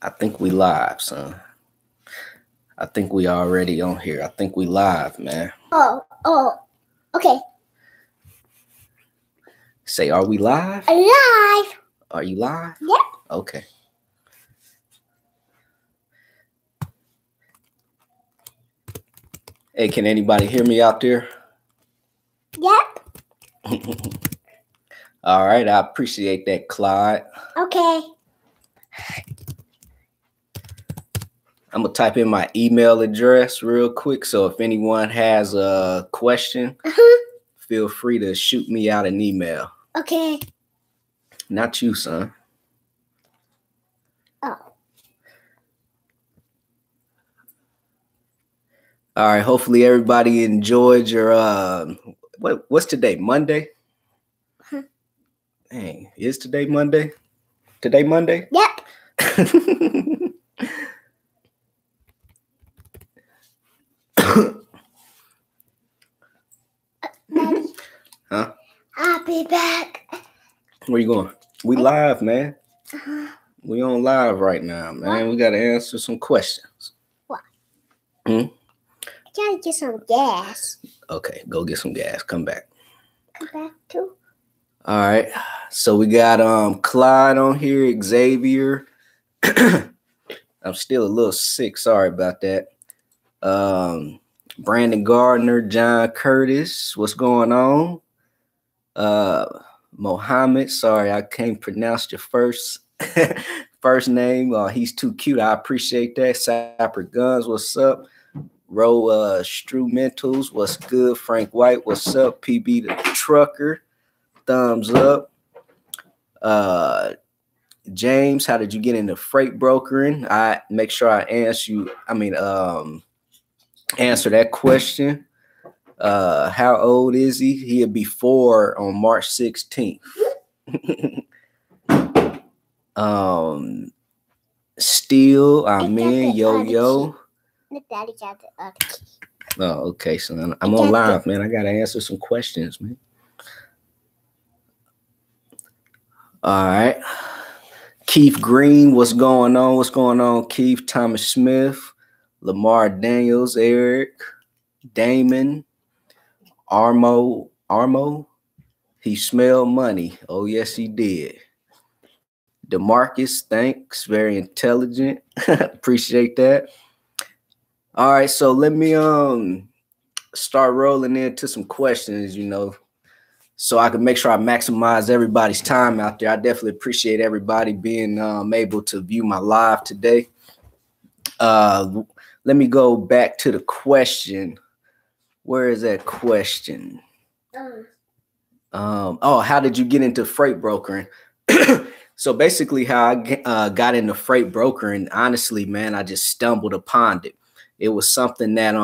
I think we live, son. I think we already on here. I think we live, man. Oh, okay. Say, are we live? Live. Are you live? Yep. Okay. Hey, can anybody hear me out there? Yep. All right. I appreciate that, Clyde. Okay. I'm going to type in my email address real quick. So if anyone has a question, feel free to shoot me out an email. Okay. Not you, son. Oh. All right. Hopefully everybody enjoyed your, what's today? Monday? Dang, is today Monday? Today Monday? Yep. Daddy. Huh? I'll be back. Where you going? We live, man. Uh-huh. We on live right now, man. What? We got to answer some questions. What? Hmm? I gotta get some gas. Okay, go get some gas. Come back. Come back too. All right. So we got Clyde on here, Xavier. I'm still a little sick. Sorry about that. Brandon Gardner, John Curtis. What's going on? Mohammed. Sorry, I can't pronounce your first name. He's too cute. I appreciate that. Sapper Guns. What's up? Ro Strumentals. What's good? Frank White. What's up? PB the Trucker. Thumbs up. James, how did you get into freight brokering? I make sure I answer that question. How old is he? He'll be 4 on March 16th. Still, I'm in. Yo. Look, Daddy got the other key. Oh, okay. So I'm on live, man. I got to answer some questions, man. All right. Keith Green, what's going on? What's going on, Keith? Thomas Smith, Lamar Daniels, Eric, Damon, Armo. He smelled money. Oh, yes, he did. DeMarcus, thanks. Very intelligent. Appreciate that. All right, so let me start rolling into some questions, so I can make sure I maximize everybody's time out there. I definitely appreciate everybody being able to view my live today. Let me go back to the question. Where is that question? How did you get into freight brokering? So basically how I got into freight brokering, honestly, man, I just stumbled upon it. It was something that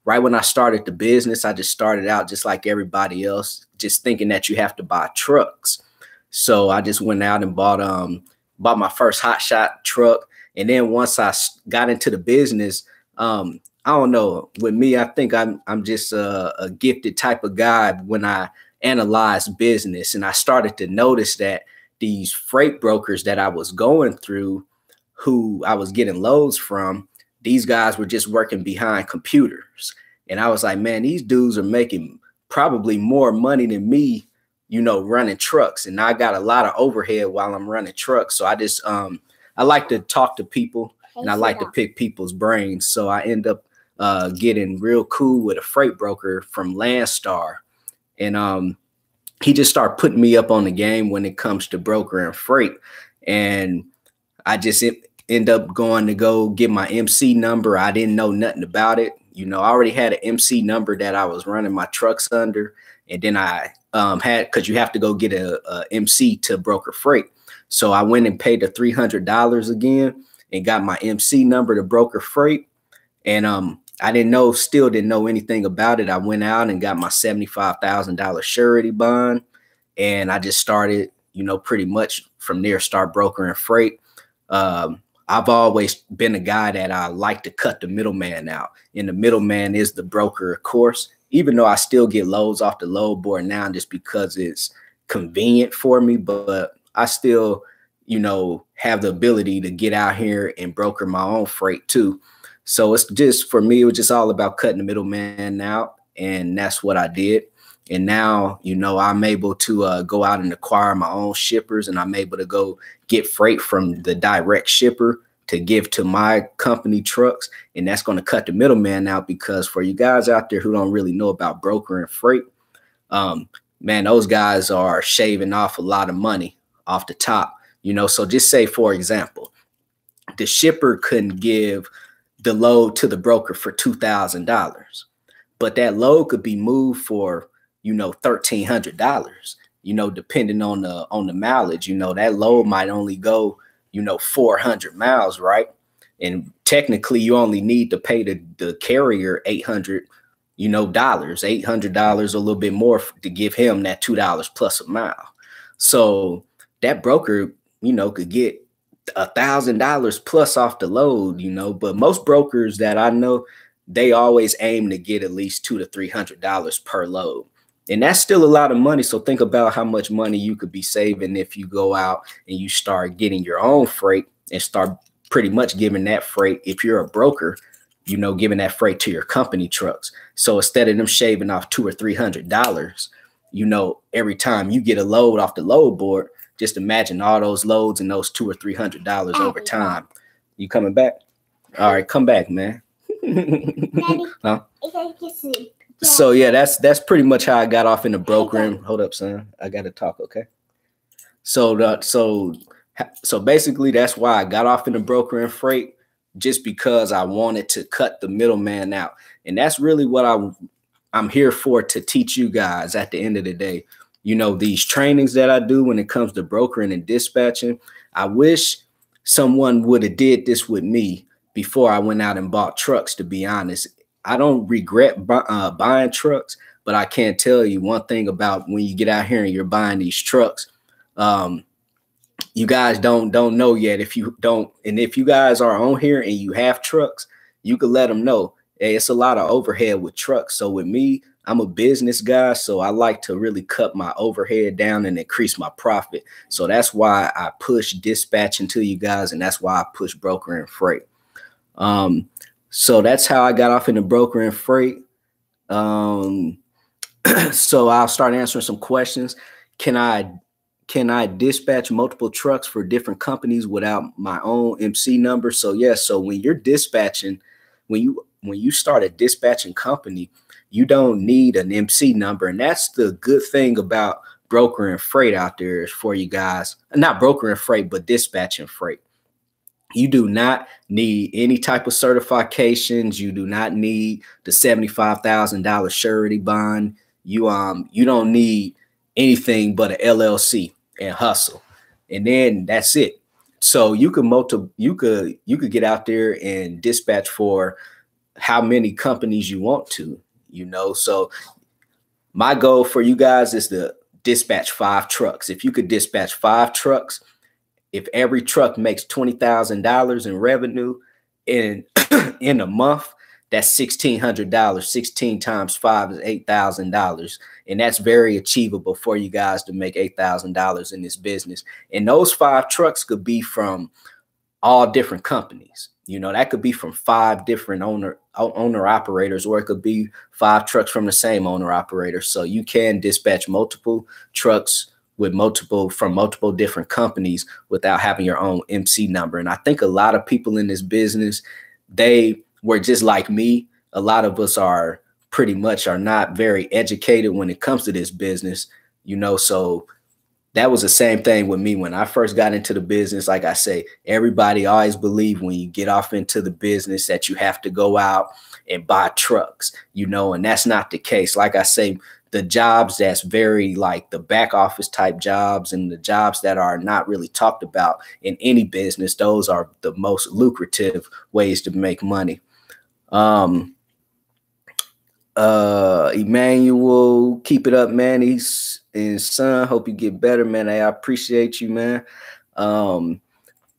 right when I started the business, I just started out just like everybody else, just thinking that you have to buy trucks. So I just went out and bought my first hotshot truck. And then once I got into the business, I don't know, with me, I think I'm just a gifted type of guy when I analyze business. And I started to notice that these freight brokers that I was going through, who I was getting loads from, these guys were just working behind computers. And I was like, man, these dudes are making probably more money than me, running trucks. And I got a lot of overhead while I'm running trucks. So I just, I like to talk to people and I like to pick people's brains. So I end up getting real cool with a freight broker from Landstar. And he just started putting me up on the game when it comes to brokering freight. And I just end up going to go get my MC number. I didn't know nothing about it. I already had an MC number that I was running my trucks under. And then I because you have to go get a MC to broker freight. So I went and paid the $300 again and got my MC number to broker freight. And I still didn't know anything about it. I went out and got my $75,000 surety bond. And I just started, pretty much from there, start brokering freight. I've always been a guy that I like to cut the middleman out. And the middleman is the broker, of course, even though I still get loads off the load board now just because it's convenient for me. But I still, have the ability to get out here and broker my own freight too. So it's just, for me, it was just all about cutting the middleman out. And that's what I did. And now, I'm able to go out and acquire my own shippers, and I'm able to go get freight from the direct shipper to give to my company trucks. And that's going to cut the middleman out, because for you guys out there who don't really know about brokering freight, man, those guys are shaving off a lot of money off the top, So just say, for example, the shipper couldn't give the load to the broker for $2,000, but that load could be moved for, $1,300, depending on the mileage. That load might only go, 400 miles, right? And technically you only need to pay the carrier $800, $800, a little bit more to give him that $2 plus a mile. So that broker, could get $1,000 plus off the load, but most brokers that I know, they always aim to get at least $200 to $300 per load. And that's still a lot of money. So think about how much money you could be saving if you go out and you start getting your own freight and start pretty much giving that freight, if you're a broker, giving that freight to your company trucks. So instead of them shaving off $200 or $300, every time you get a load off the load board, just imagine all those loads and those $200 or $300 over time. You coming back? All right, come back, man. Daddy, huh? Yeah. So yeah, that's pretty much how I got off into brokering. Hold up, son. I got to talk, okay? So basically, that's why I got off into brokering freight, just because I wanted to cut the middleman out. And that's really what I'm here for, to teach you guys at the end of the day. These trainings that I do when it comes to brokering and dispatching, I wish someone would have did this with me before I went out and bought trucks, to be honest. I don't regret buying trucks, but I can't tell you one thing about when you get out here and you're buying these trucks. You guys don't know yet. If you don't, and if you guys are on here and you have trucks, you can let them know, hey, it's a lot of overhead with trucks. So with me, I'm a business guy, so I like to really cut my overhead down and increase my profit. So that's why I push dispatching to you guys, and that's why I push brokering freight. So that's how I got off into brokering freight. So I'll start answering some questions. Can I dispatch multiple trucks for different companies without my own MC number? So yes. So when you're dispatching, when you start a dispatching company, you don't need an MC number. And that's the good thing about brokering freight out there for you guys. Not brokering freight, but dispatching freight. You do not need any type of certifications. You do not need the $75,000 surety bond. You don't need anything but an LLC and hustle, and then that's it. So you could get out there and dispatch for how many companies you want to. So my goal for you guys is to dispatch 5 trucks. If you could dispatch 5 trucks, if every truck makes $20,000 in revenue in a month, that's $1,600. 16 times 5 is $8,000. And that's very achievable for you guys to make $8,000 in this business. And those 5 trucks could be from all different companies. That could be from 5 different owner operators, or it could be 5 trucks from the same owner operator. So you can dispatch multiple trucks from multiple different companies without having your own MC number. And I think a lot of people in this business, they were just like me. A lot of us are not very educated when it comes to this business, so that was the same thing with me when I first got into the business. Like I say, everybody always believe when you get off into the business that you have to go out and buy trucks, and that's not the case. Like I say, the jobs that's very like the back office type jobs and the jobs that are not really talked about in any business, those are the most lucrative ways to make money. Emmanuel, keep it up, man. And son, hope you get better, man. I appreciate you, man. I'm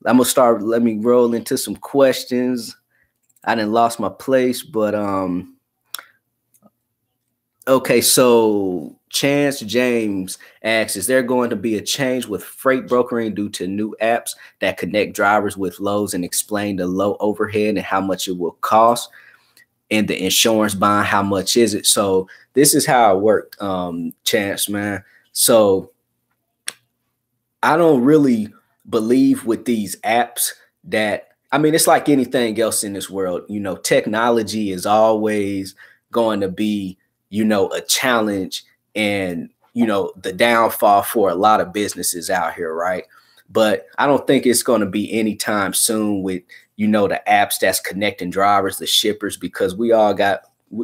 gonna start. Let me roll into some questions. I done lost my place, but okay. So Chance James asks, is there going to be a change with freight brokering due to new apps that connect drivers with loads and explain the low overhead and how much it will cost? And the insurance bond, how much is it? So this is how it worked, Chance, man. So I don't really believe with these apps that, I mean, it's like anything else in this world. You know, technology is always going to be, you know, a challenge and, you know, the downfall for a lot of businesses out here, right? But I don't think it's going to be anytime soon with, you know, the apps that's connecting drivers, the shippers, because we all got,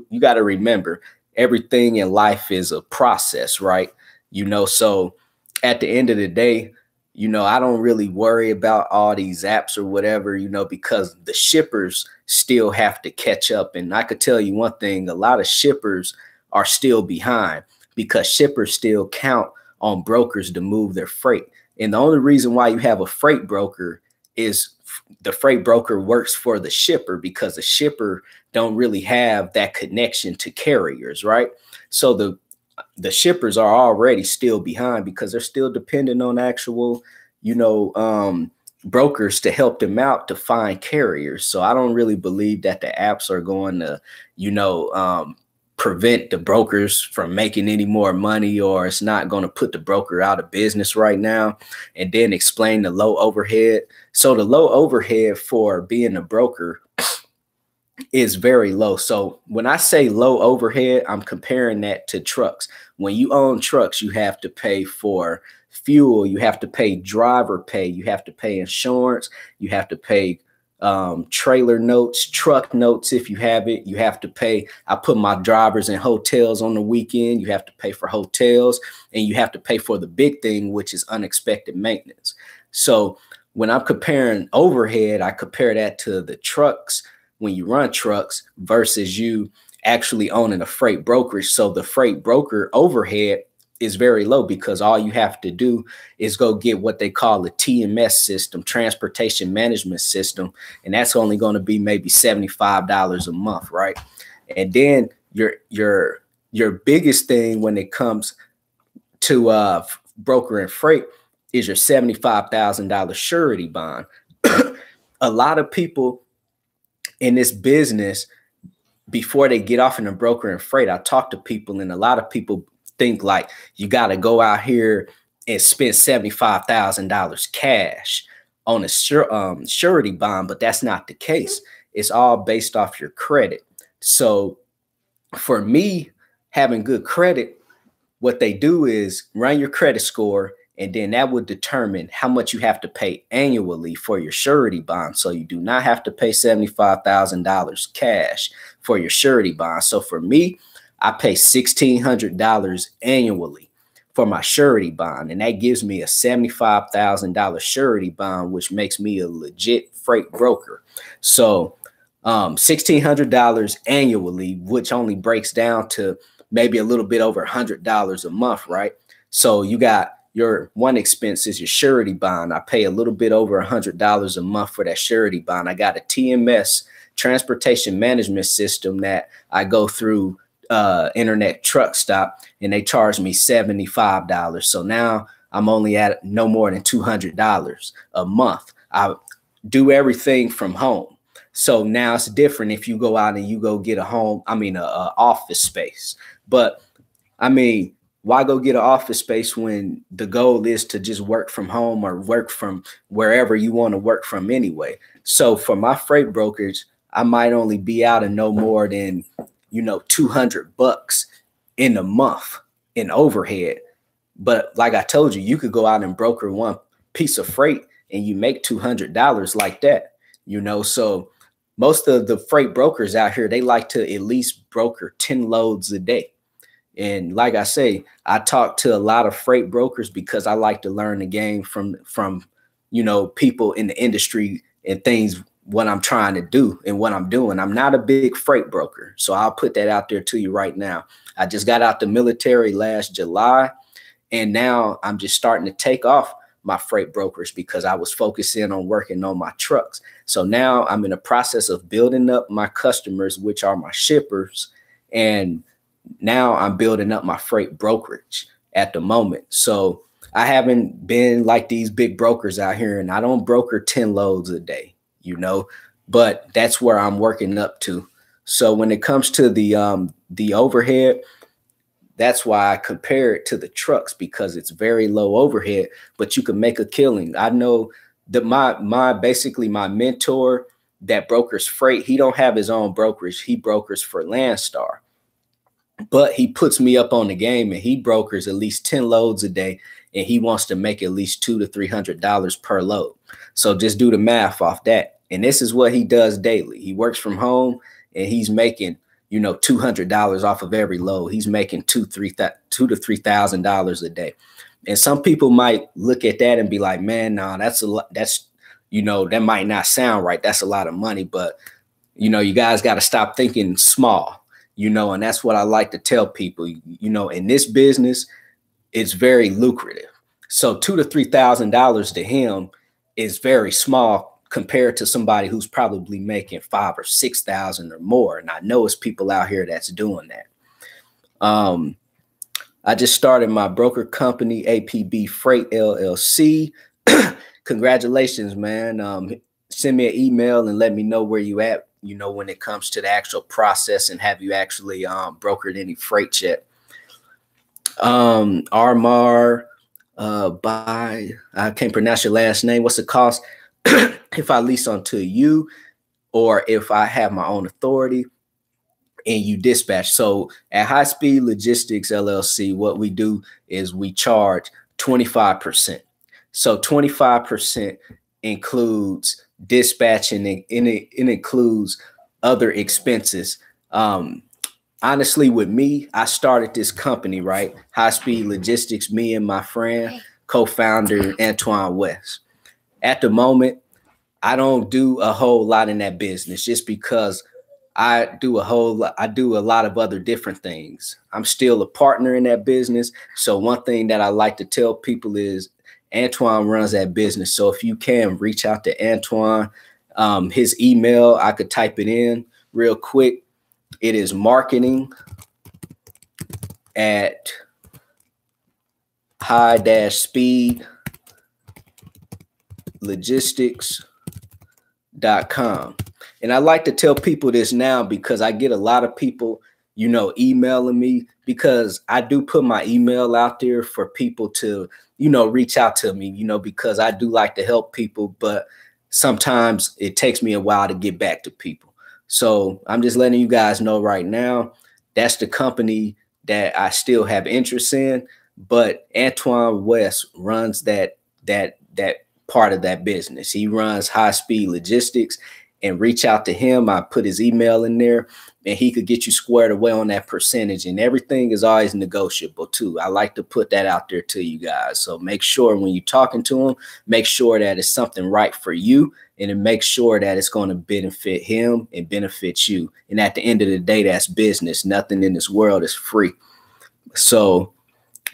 you got to remember, everything in life is a process, right? You know, so at the end of the day, you know, I don't really worry about all these apps or whatever, you know, because the shippers still have to catch up. And I could tell you one thing, a lot of shippers are still behind because shippers still count on brokers to move their freight. And the only reason why you have a freight broker is the freight broker works for the shipper because the shipper don't really have that connection to carriers, right? So the shippers are already still behind because they're still dependent on actual, you know, brokers to help them out to find carriers. So I don't really believe that the apps are going to, you know, prevent the brokers from making any more money, or it's not going to put the broker out of business right now. And then explain the low overhead. So the low overhead for being a broker is very low. So when I say low overhead, I'm comparing that to trucks. When you own trucks, you have to pay for fuel, you have to pay driver pay, you have to pay insurance, you have to pay trailer notes, truck notes. If you have it, you have to pay. I put my drivers in hotels on the weekend. You have to pay for hotels, and you have to pay for the big thing, which is unexpected maintenance. So when I'm comparing overhead, I compare that to the trucks when you run trucks versus you actually owning a freight brokerage. So the freight broker overhead is very low because all you have to do is go get what they call a TMS system, transportation management system. And that's only going to be maybe $75 a month, right? And then your biggest thing when it comes to broker and freight is your $75,000 surety bond. A lot of people in this business, before they get off in a broker and freight, I talk to people, and a lot of people think like you got to go out here and spend $75,000 cash on a surety bond, but that's not the case. It's all based off your credit. So for me, having good credit, what they do is run your credit score, and then that would determine how much you have to pay annually for your surety bond. So you do not have to pay $75,000 cash for your surety bond. So for me, I pay $1,600 annually for my surety bond, and that gives me a $75,000 surety bond, which makes me a legit freight broker. So $1,600 annually, which only breaks down to maybe a little bit over $100 a month, right? So you got your one expense is your surety bond. I pay a little bit over $100 a month for that surety bond. I got a TMS, transportation management system, that I go through internet truck stop, and they charge me $75. So now I'm only at no more than $200 a month. I do everything from home. So now it's different if you go out and you go get a office space. But I mean, why go get an office space when the goal is to just work from home or work from wherever you want to work from anyway? So for my freight brokerage, I might only be out of no more than, you know, $200 in a month in overhead. But like I told you, you could go out and broker one piece of freight and you make $200 like that, you know. So most of the freight brokers out here, they like to at least broker 10 loads a day. And like I say, I talk to a lot of freight brokers because I like to learn the game from, you know, people in the industry and things, what I'm trying to do and what I'm doing. I'm not a big freight broker, so I'll put that out there to you right now. I just got out the military last July, and now I'm just starting to take off my freight brokers because I was focusing on working on my trucks. So now I'm in the process of building up my customers, which are my shippers. And now I'm building up my freight brokerage at the moment. So I haven't been like these big brokers out here, and I don't broker 10 loads a day, you know, but that's where I'm working up to. So when it comes to the overhead, that's why I compare it to the trucks, because it's very low overhead, but you can make a killing. I know that basically my mentor that brokers freight, he don't have his own brokerage. He brokers for Landstar, but he puts me up on the game, and he brokers at least 10 loads a day, and he wants to make at least $200 to $300 per load. So just do the math off that. And this is what he does daily. He works from home, and he's making, you know, $200 off of every load. He's making $2,000 to $3,000 a day. And some people might look at that and be like, man, no, that's a lot. That's, you know, that might not sound right. That's a lot of money. But, you know, you guys got to stop thinking small, you know, and that's what I like to tell people. You know, in this business, it's very lucrative. So $2,000 to $3,000 to him is very small compared to somebody who's probably making $5,000 or $6,000 or more. And I know it's people out here that's doing that. I just started my broker company, APB Freight LLC. Congratulations, man. Send me an email and let me know where you at, you know, when it comes to the actual process, and have you actually brokered any freight yet. Armar, I can't pronounce your last name. What's the cost if I lease onto you, or if I have my own authority and you dispatch? So at High Speed Logistics LLC, what we do is we charge 25%. So 25% includes dispatching, and it includes other expenses. Honestly, with me, I started this company, right? High Speed Logistics, me and my friend, co-founder Antoine West. At the moment, I don't do a whole lot in that business, just because I do a lot of other different things. I'm still a partner in that business. So one thing that I like to tell people is Antoine runs that business. So if you can reach out to Antoine, his email, I could type it in real quick. It is marketing@high-speed logistics.com. And I like to tell people this now, because I get a lot of people, you know, emailing me, because I do put my email out there for people to, you know, reach out to me, you know, because I do like to help people, but sometimes it takes me a while to get back to people. So I'm just letting you guys know right now, that's the company that I still have interest in, but Antoine West runs that part of that business. He runs High Speed Logistics, and reach out to him. I put his email in there, and he could get you squared away on that percentage, and everything is always negotiable too. I like to put that out there to you guys. So make sure when you're talking to him, make sure that it's something right for you, and then make sure that it's going to benefit him and benefit you. And at the end of the day, that's business. Nothing in this world is free. So,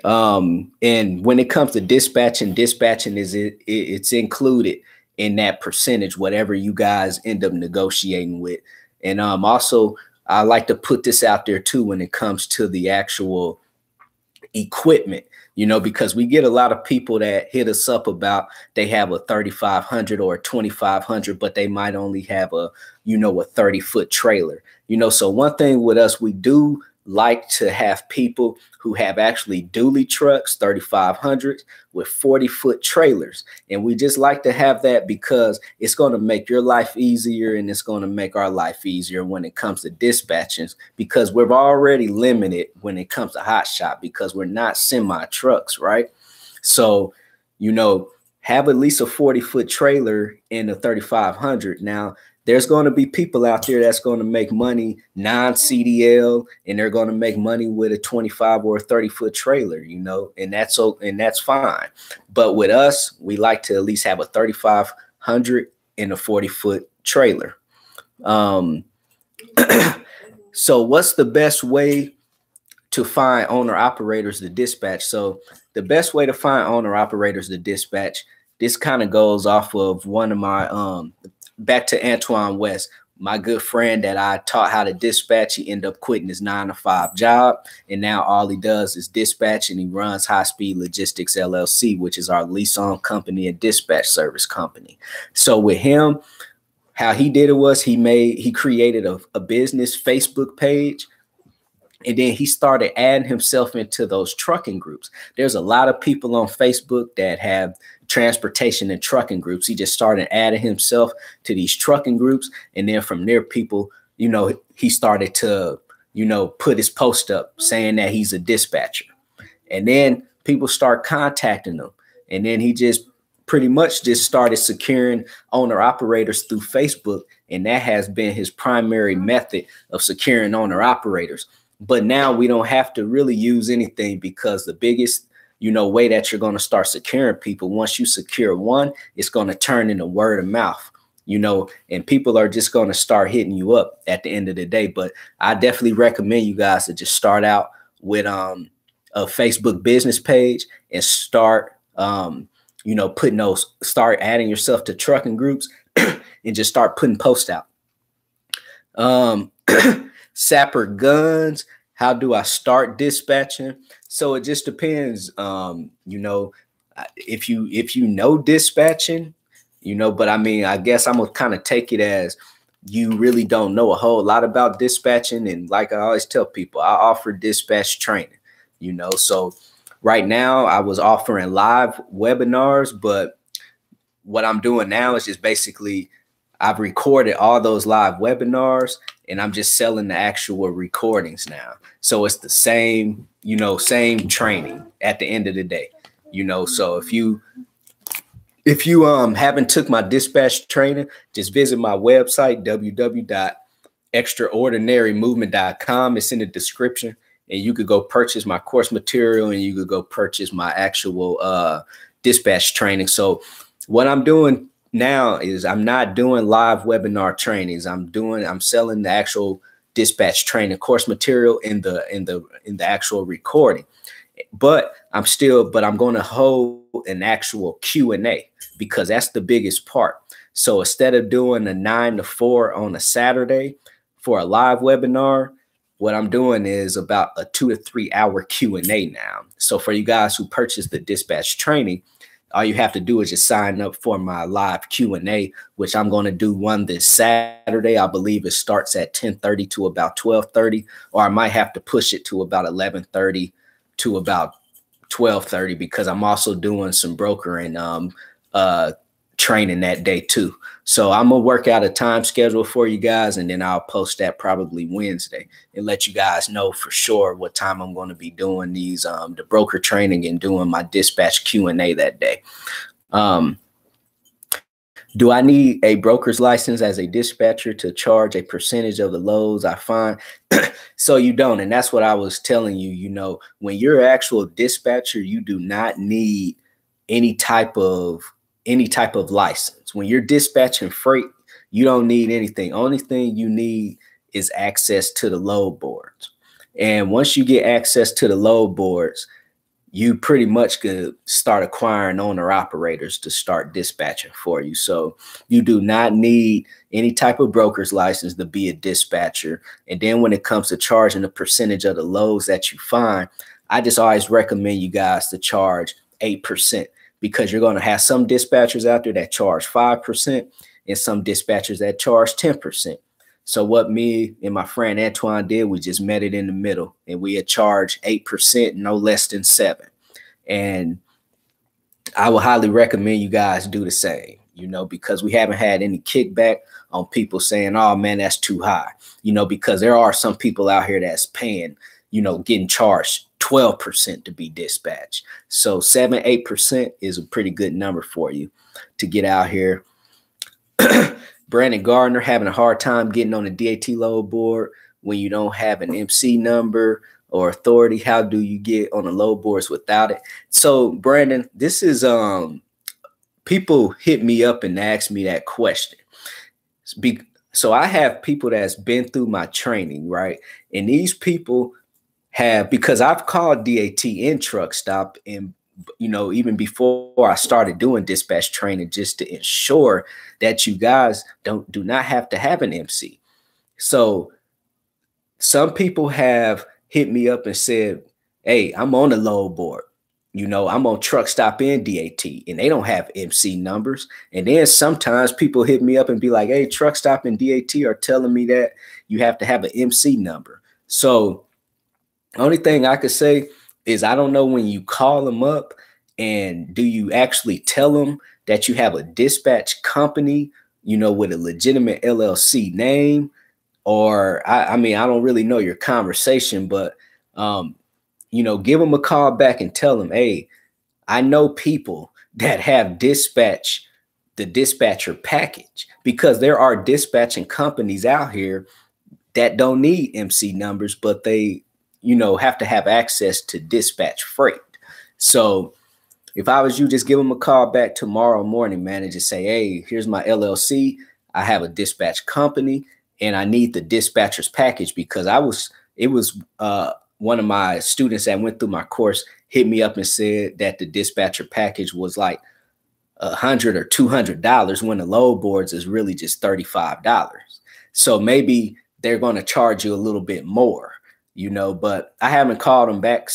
and when it comes to dispatching is it's included in that percentage, whatever you guys end up negotiating with. And also, I like to put this out there too when it comes to the actual equipment, you know, because we get a lot of people that hit us up about they have a 3,500 or a 2,500, but they might only have a, you know, a 30-foot trailer, you know. So one thing with us, we do like to have people who have actually dually trucks, 3,500s with 40-foot trailers. And we just like to have that because it's going to make your life easier, and it's going to make our life easier when it comes to dispatching, because we're already limited when it comes to hot shop because we're not semi trucks, right? So, you know, have at least a 40-foot trailer in a 3,500. Now, there's going to be people out there that's going to make money non-CDL, and they're going to make money with a 25 or a 30-foot trailer, you know, and that's fine. But with us, we like to at least have a 3,500 and a 40-foot trailer. So what's the best way to find owner operators to dispatch? So the best way to find owner operators to dispatch, this kind of goes off of one of my back to Antoine West. my good friend that I taught how to dispatch, he ended up quitting his 9-to-5 job. And now all he does is dispatch, and he runs High Speed Logistics LLC, which is our lease-owned company and dispatch service company. So with him, how he did it was he created a business Facebook page. And then he started adding himself into those trucking groups. There's a lot of people on Facebook that have transportation and trucking groups. He just started adding himself to these trucking groups. And then from there, people, he started to, put his post up saying that he's a dispatcher. And then people start contacting him. And then he just pretty much just started securing owner operators through Facebook. And that has been his primary method of securing owner operators. But now we don't have to really use anything, because the biggest, way that you're going to start securing people, once you secure one, it's going to turn into word of mouth, and people are just going to start hitting you up at the end of the day. But I definitely recommend you guys to just start out with a Facebook business page and start, start adding yourself to trucking groups and just start putting posts out. Sapper guns. How do I start dispatching? So it just depends. If you know dispatching, but I mean, I guess I'm gonna kind of take it as you really don't know a whole lot about dispatching. And like I always tell people, I offer dispatch training, so right now I was offering live webinars, but what I'm doing now is just basically I've recorded all those live webinars, and I'm just selling the actual recordings now. So it's the same, same training at the end of the day, so if you haven't took my dispatch training, just visit my website, www.extraordinarymovement.com. It's in the description, and you could go purchase my course material, and you could go purchase my actual dispatch training. So what I'm doing now is I'm not doing live webinar trainings. I'm selling the actual dispatch training course material in the actual recording. But I'm going to hold an actual Q&A, because that's the biggest part. So instead of doing a 9 to 4 on a Saturday for a live webinar, what I'm doing is about a 2 to 3 hour Q&A now. So for you guys who purchase the dispatch training, all you have to do is just sign up for my live Q&A, which I'm going to do one this Saturday. I believe it starts at 10:30 to about 12:30, or I might have to push it to about 11:30 to about 12:30, because I'm also doing some brokering training that day too. So I'm gonna work out a time schedule for you guys, and then I'll post that probably Wednesday and let you guys know for sure what time I'm going to be doing these the broker training and doing my dispatch Q&A that day. Do I need a broker's license as a dispatcher to charge a percentage of the loads I find? So you don't, and that's what I was telling you. When you're an actual dispatcher, you do not need any type of license. When you're dispatching freight, you don't need anything. Only thing you need is access to the load boards. And once you get access to the load boards, you pretty much could start acquiring owner operators to start dispatching for you. So you do not need any type of broker's license to be a dispatcher. And then when it comes to charging a percentage of the loads that you find, I just always recommend you guys to charge 8%. Because you're going to have some dispatchers out there that charge 5% and some dispatchers that charge 10%. So what me and my friend Antoine did, we just met it in the middle, and we had charged 8%, no less than 7%. And I would highly recommend you guys do the same, because we haven't had any kickback on people saying, oh man, that's too high, because there are some people out here that's paying, getting charged 12% to be dispatched. So 7-8% is a pretty good number for you to get out here. Brandon Gardner, having a hard time getting on the DAT load board when you don't have an MC number or authority. How do you get on the load boards without it? So Brandon, this is people hit me up and ask me that question. So I have people that's been through my training, right? And these people have, because I've called DAT in truck stop, and even before I started doing dispatch training, just to ensure that you guys do not have to have an MC. So some people have hit me up and said, hey, I'm on the load board. I'm on truck stop and DAT, and they don't have MC numbers. And then sometimes people hit me up and be like, hey, truck stop and DAT are telling me that you have to have an MC number. So only thing I could say is I don't know when you call them up, and do you actually tell them that you have a dispatch company, with a legitimate LLC name? Or I don't really know your conversation, but give them a call back and tell them, hey, I know people that have the dispatcher package, because there are dispatching companies out here that don't need MC numbers, but they, have to have access to dispatch freight. So if I was you, just give them a call back tomorrow morning, man, and just say, hey, here's my LLC. I have a dispatch company and I need the dispatcher's package, because it was one of my students that went through my course hit me up and said that the dispatcher package was like $100 or $200 when the load boards is really just $35. So maybe they're going to charge you a little bit more, but I haven't called them back,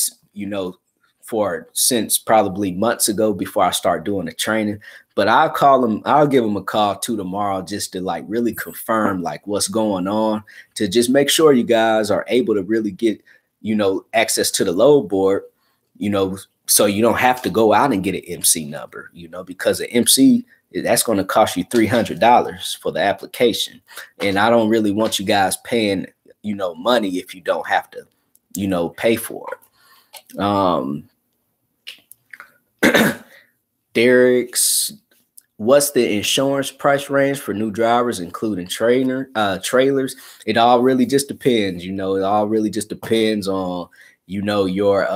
since probably months ago before I start doing the training. But I'll give them a call too tomorrow, just to like really confirm like what's going on, to just make sure you guys are able to really get, access to the load board, so you don't have to go out and get an MC number, because an MC, that's going to cost you $300 for the application. And I don't really want you guys paying, money if you don't have to, pay for it. Derek's, what's the insurance price range for new drivers, including trailers? It all really just depends. It all really just depends on, your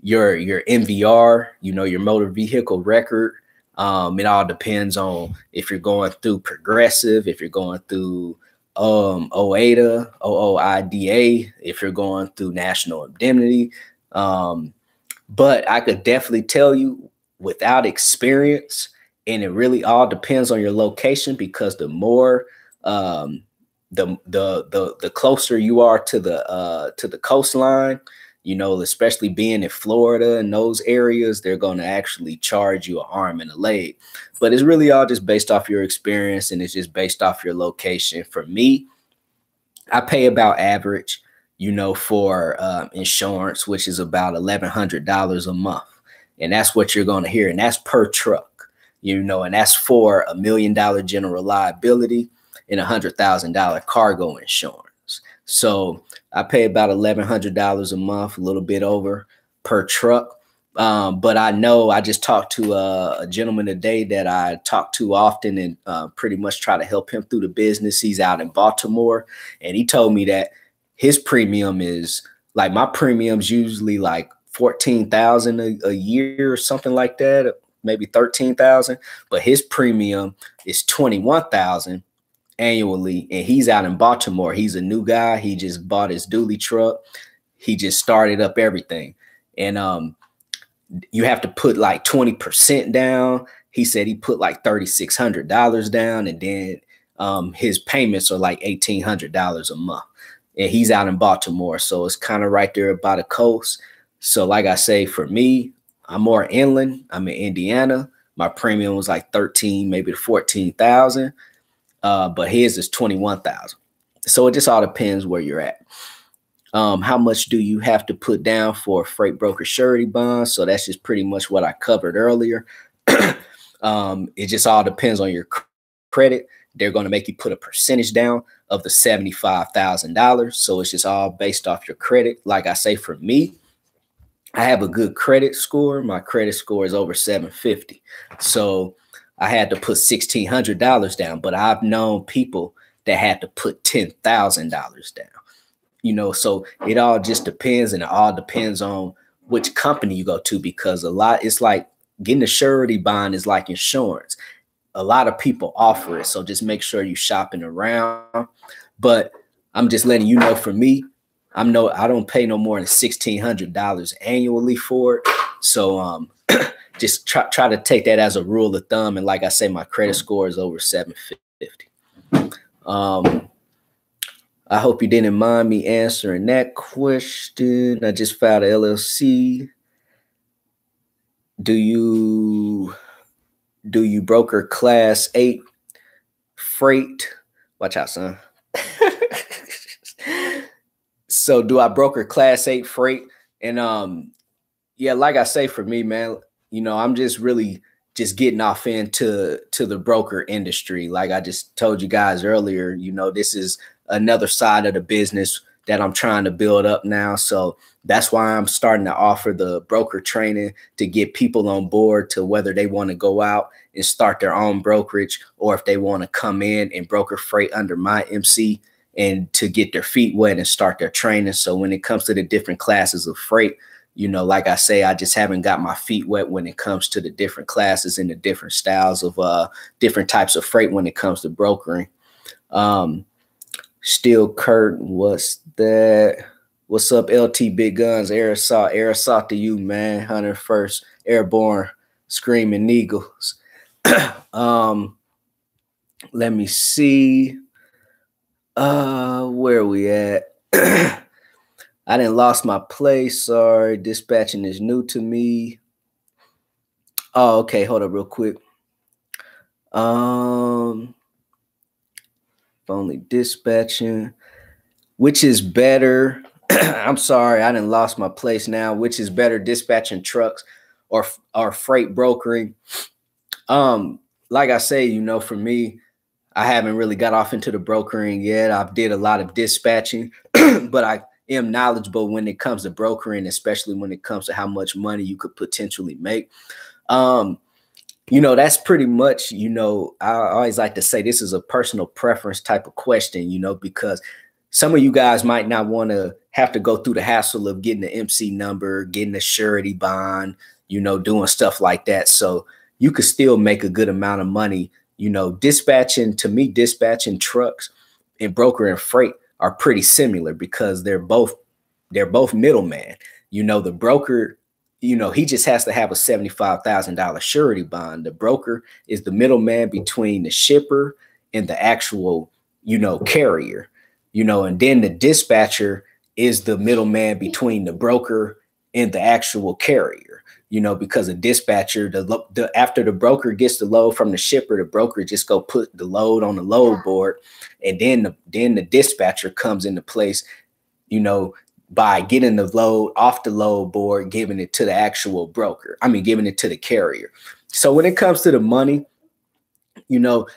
MVR, your motor vehicle record. It all depends on if you're going through Progressive, if you're going through OIDA, OOIDA, if you're going through National Indemnity. But I could definitely tell you, without experience, and it really all depends on your location, because the more the closer you are to the coastline, especially being in Florida and those areas, they're going to actually charge you an arm and a leg. But it's really all just based off your experience, and it's just based off your location. For me, I pay about average, for insurance, which is about $1,100 a month. And that's what you're going to hear. And that's per truck, and that's for $1 million general liability and $100,000 cargo insurance. So I pay about $1,100 a month, a little bit over per truck. But I know I just talked to a gentleman today that I talk to often, and pretty much try to help him through the business. He's out in Baltimore, and he told me that his premium is like, my premium's usually like $14,000 a year or something like that, maybe $13,000, but his premium is $21,000 annually, and he's out in Baltimore. He's a new guy. He just bought his dually truck. He just started up everything, and you have to put like 20% down. He said he put like $3,600 down, and then his payments are like $1,800 a month. And he's out in Baltimore, so it's kind of right there by the coast. So like I say, for me, I'm more inland. I'm in Indiana. My premium was like 13, maybe to 14,000, but his is 21,000. So it just all depends where you're at. How much do you have to put down for a freight broker surety bond? So that's just pretty much what I covered earlier. It just all depends on your credit. They're going to make you put a percentage down of the $75,000. So it's just all based off your credit. Like I say, for me, I have a good credit score. My credit score is over 750. So I had to put $1,600 down, but I've known people that had to put $10,000 down. So it all just depends, and it all depends on which company you go to, because it's like getting a surety bond is like insurance. A lot of people offer it, so just make sure you're shopping around. But I'm just letting you know, for me, I don't pay no more than $1,600 annually for it. So just try to take that as a rule of thumb. And like I say, my credit score is over 750. I hope you didn't mind me answering that question. I just filed a LLC. Do you broker Class 8 freight? Watch out, son. So do I broker Class 8 freight? And yeah, like I say, for me, man, I'm just really just getting off into the broker industry. Like I just told you guys earlier, this is another side of the business that I'm trying to build up now. So that's why I'm starting to offer the broker training to get people on board to whether they want to go out and start their own brokerage, or if they want to come in and broker freight under my MC and to get their feet wet and start their training. So when it comes to the different classes of freight, like I say, I just haven't got my feet wet when it comes to the different classes and the different styles of different types of freight when it comes to brokering. Steel Curtain, what's that? What's up, LT Big Guns? Air assault to you, man. 101st Airborne Screaming Eagles. Let me see. Where are we at? I didn't lost my place. Sorry. Dispatching is new to me. Oh, okay. Hold up real quick. Only dispatching. Which is better? I'm sorry, I done lost my place now. Which is better, dispatching trucks or freight brokering? Like I say, for me, I haven't really got off into the brokering yet. I did a lot of dispatching, but I am knowledgeable when it comes to brokering, especially when it comes to how much money you could potentially make. That's pretty much, I always like to say this is a personal preference type of question, because some of you guys might not want to have to go through the hassle of getting the MC number, getting a surety bond, doing stuff like that. So you could still make a good amount of money. Dispatching trucks and brokering freight are pretty similar because they're both middleman. The broker, he just has to have a $75,000 surety bond. The broker is the middleman between the shipper and the actual, carrier, and then the dispatcher is the middleman between the broker and the actual carrier, because a dispatcher, after the broker gets the load from the shipper, the broker just go put the load on the load board. And then the dispatcher comes into place, by getting the load off the load board, giving it to the actual broker. Giving it to the carrier. So when it comes to the money,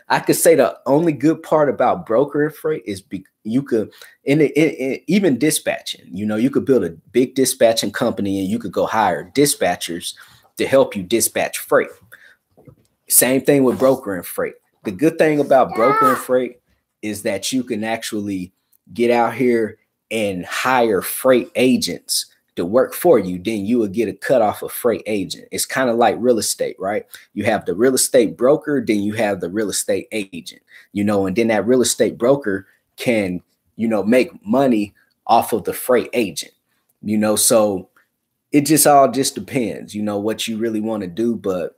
I could say the only good part about brokering freight is you could, even dispatching, you could build a big dispatching company and you could go hire dispatchers to help you dispatch freight. Same thing with brokering freight. The good thing about brokering freight is that you can actually get out here and hire freight agents to work for you. Then you would get a cut off a freight agent. It's kind of like real estate, right? You have the real estate broker, then you have the real estate agent, and then that real estate broker can, make money off of the freight agent, so it just depends, what you really want to do, but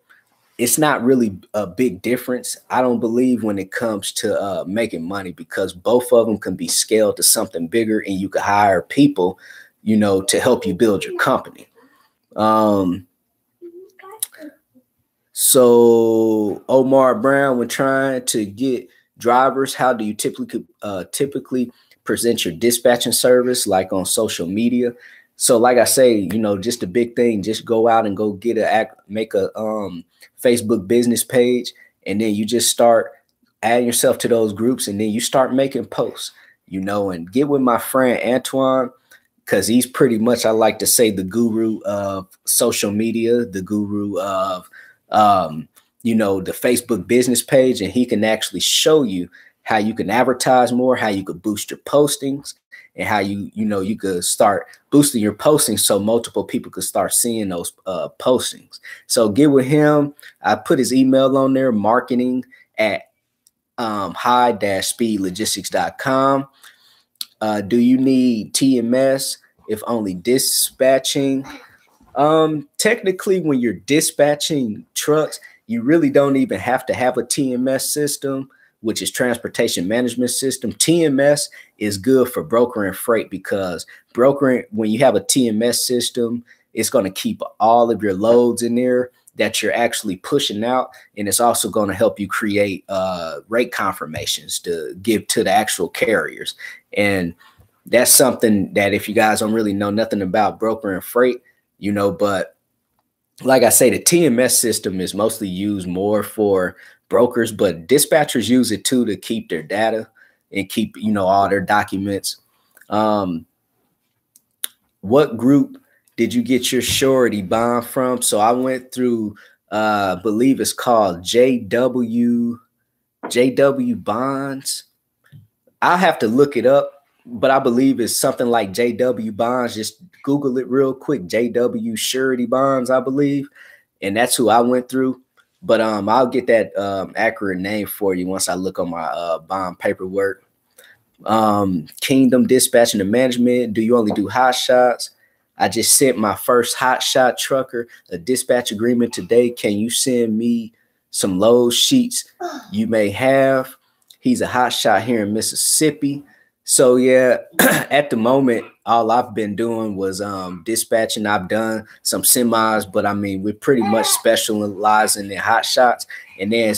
it's not really a big difference, I don't believe, when it comes to making money, because both of them can be scaled to something bigger and you can hire people, to help you build your company. So Omar Brown, when trying to get drivers, how do you typically present your dispatching service, like on social media? So like I say, just a big thing, just go out and go make a Facebook business page. And then you just start adding yourself to those groups. And then you start making posts, and get with my friend Antoine, because he's pretty much, I like to say, the guru of social media, the guru of, the Facebook business page. And he can actually show you how you can advertise more, how you could boost your postings, and how you could start boosting your postings so multiple people could start seeing those postings. So get with him. I put his email on there, marketing@high-speedlogistics.com. Do you need TMS if only dispatching? Technically, when you're dispatching trucks, you really don't even have to have a TMS system, which is transportation management system. TMS is good for brokering freight because brokering, when you have a TMS system, it's going to keep all of your loads in there that you're actually pushing out. And it's also going to help you create rate confirmations to give to the actual carriers. And that's something that if you guys don't really know nothing about brokering freight, you know, but like I say, the TMS system is mostly used more for brokers, but dispatchers use it too to keep their data and keep, you know, all their documents. What group did you get your surety bond from? So I went through, believe it's called JW Bonds. I'll have to look it up, but I believe it's something like JW Bonds. Just Google it real quick. JW Surety Bonds, I believe. And that's who I went through. But I'll get that accurate name for you once I look on my bond paperwork. Kingdom Dispatching and Management. Do you only do hot shots? I just sent my first hot shot trucker a dispatch agreement today. Can you send me some load sheets you may have? He's a hot shot here in Mississippi. So yeah, at the moment, all I've been doing was dispatching. I've done some semis, but I mean, we're pretty much specializing in hot shots. And then,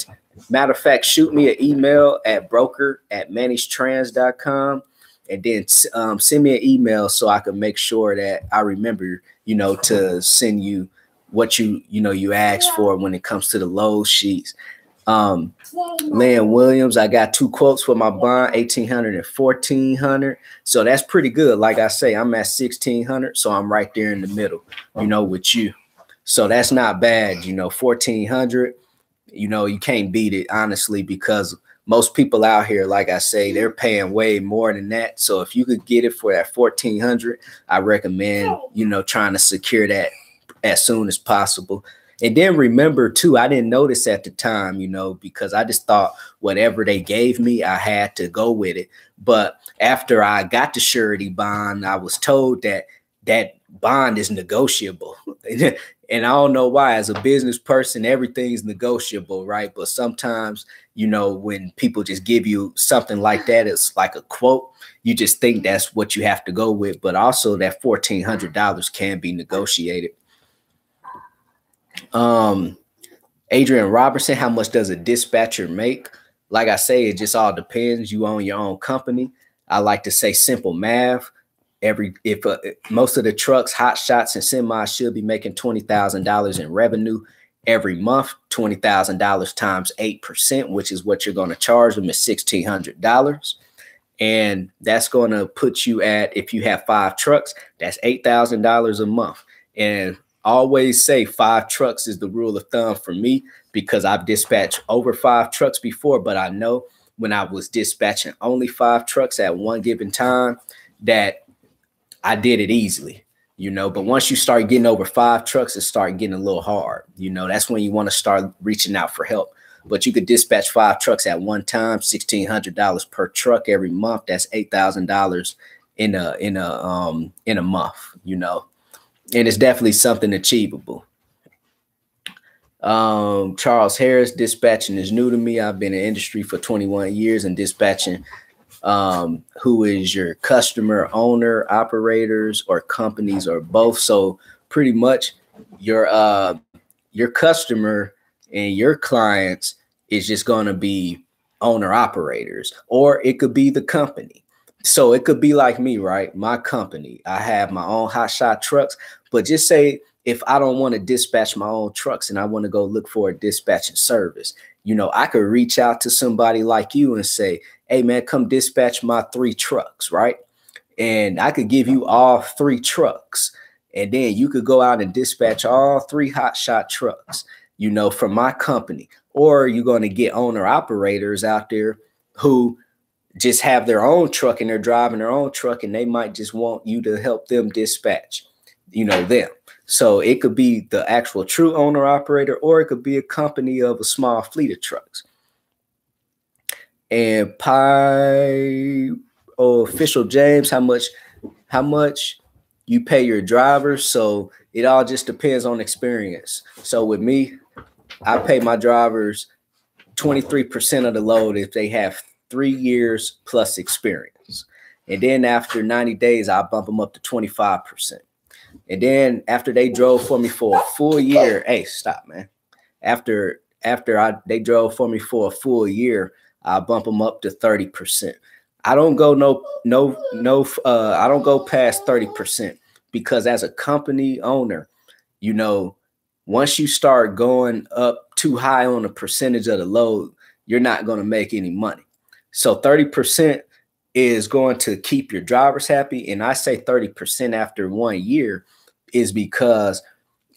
matter of fact, shoot me an email at broker@managedtrans.com, and then send me an email so I can make sure that I remember, you know, to send you what you asked for when it comes to the load sheets. Land Williams, I got 2 quotes for my bond, 1,800 and 1,400. So that's pretty good. Like I say, I'm at 1,600, so I'm right there in the middle, you know, with you. So that's not bad, you know, 1,400. You know, you can't beat it, honestly, because most people out here, like I say, they're paying way more than that. So if you could get it for that 1,400, I recommend, you know, trying to secure that as soon as possible. And then remember, too, I didn't notice at the time, you know, because I just thought whatever they gave me, I had to go with it. But after I got the surety bond, I was told that that bond is negotiable. And I don't know why. As a business person, everything's negotiable, right? But sometimes, you know, when people just give you something like that, it's like a quote, you just think that's what you have to go with. But also that $1,400 can be negotiated. Adrian Robertson, how much does a dispatcher make? Like I say, it just all depends. You own your own company. I like to say simple math. Most of the trucks, hot shots, and semis should be making $20,000 in revenue every month. $20,000 times 8%, which is what you're going to charge them, is $1,600. And that's going to put you at, if you have 5 trucks, that's $8,000 a month. And always say 5 trucks is the rule of thumb for me, because I've dispatched over 5 trucks before. But I know when I was dispatching only 5 trucks at one given time, that I did it easily, you know. But once you start getting over 5 trucks, it start getting a little hard. You know, that's when you want to start reaching out for help. But you could dispatch 5 trucks at one time, $1,600 per truck every month. That's $8,000 in a month, you know. And it's definitely something achievable. Charles Harris, dispatching is new to me. I've been in the industry for 21 years, and dispatching, who is your customer, owner, operators, or companies, or both? So pretty much your customer and your clients is just going to be owner operators, or it could be the company. So it could be like me, right? My company, I have my own hotshot trucks, but just say if I don't want to dispatch my own trucks and I want to go look for a dispatching service, you know, I could reach out to somebody like you and say, hey man, come dispatch my 3 trucks, right? And I could give you all 3 trucks, and then you could go out and dispatch all 3 hotshot trucks, you know, from my company. Or you're going to get owner operators out there who just have their own truck and they're driving their own truck, and they might just want you to help them dispatch, you know, them. So it could be the actual true owner operator, or it could be a company of a small fleet of trucks. And Official James, how much you pay your drivers. So it all just depends on experience. So with me, I pay my drivers 23% of the load if they have 3 years plus experience. And then after 90 days, I bump them up to 25%. And then after they drove for me for a full year, hey, stop, man. After they drove for me for a full year, I bump them up to 30%. I don't go I don't go past 30% because as a company owner, you know, once you start going up too high on a percentage of the load, you're not going to make any money. So 30% is going to keep your drivers happy. And I say 30% after 1 year is because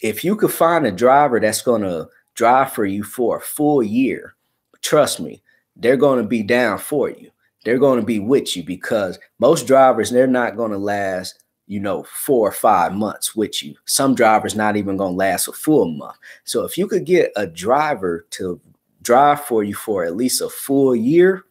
if you could find a driver that's going to drive for you for a full year, trust me, they're going to be down for you. They're going to be with you because most drivers, they're not going to last, you know, 4 or 5 months with you. Some drivers not even going to last a full month. So if you could get a driver to drive for you for at least a full year,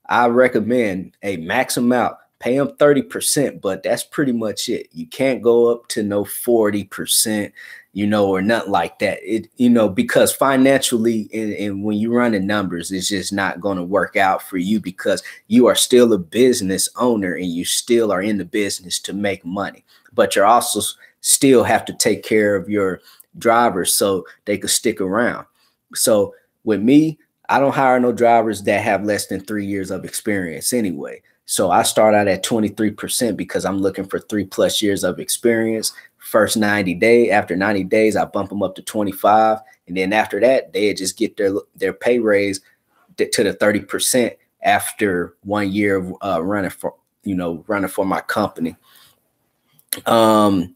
I recommend a max amount. Pay them 30%, but that's pretty much it. You can't go up to no 40%, you know, or nothing like that. It, you know, because financially and when you run the numbers, it's just not going to work out for you because you are still a business owner and you still are in the business to make money. But you're also still have to take care of your drivers so they could stick around. So with me, I don't hire no drivers that have less than 3 years of experience anyway. So I start out at 23% because I'm looking for 3+ years of experience. First 90 days, after 90 days, I bump them up to 25. And then after that, they just get their pay raise to the 30% after 1 year of running for my company. Can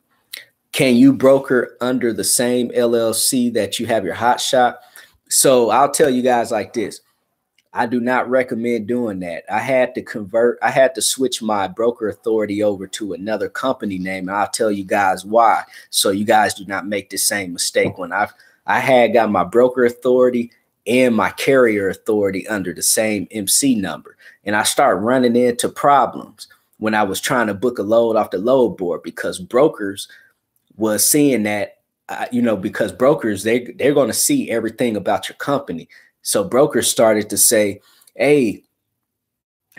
you broker under the same LLC that you have your hot shop? So I'll tell you guys like this. I do not recommend doing that. I had to switch my broker authority over to another company name, and I'll tell you guys why. So you guys do not make the same mistake. When I had got my broker authority and my carrier authority under the same MC number, and I started running into problems when I was trying to book a load off the load board because brokers was seeing that, you know, because brokers, they're going to see everything about your company. So brokers started to say, hey,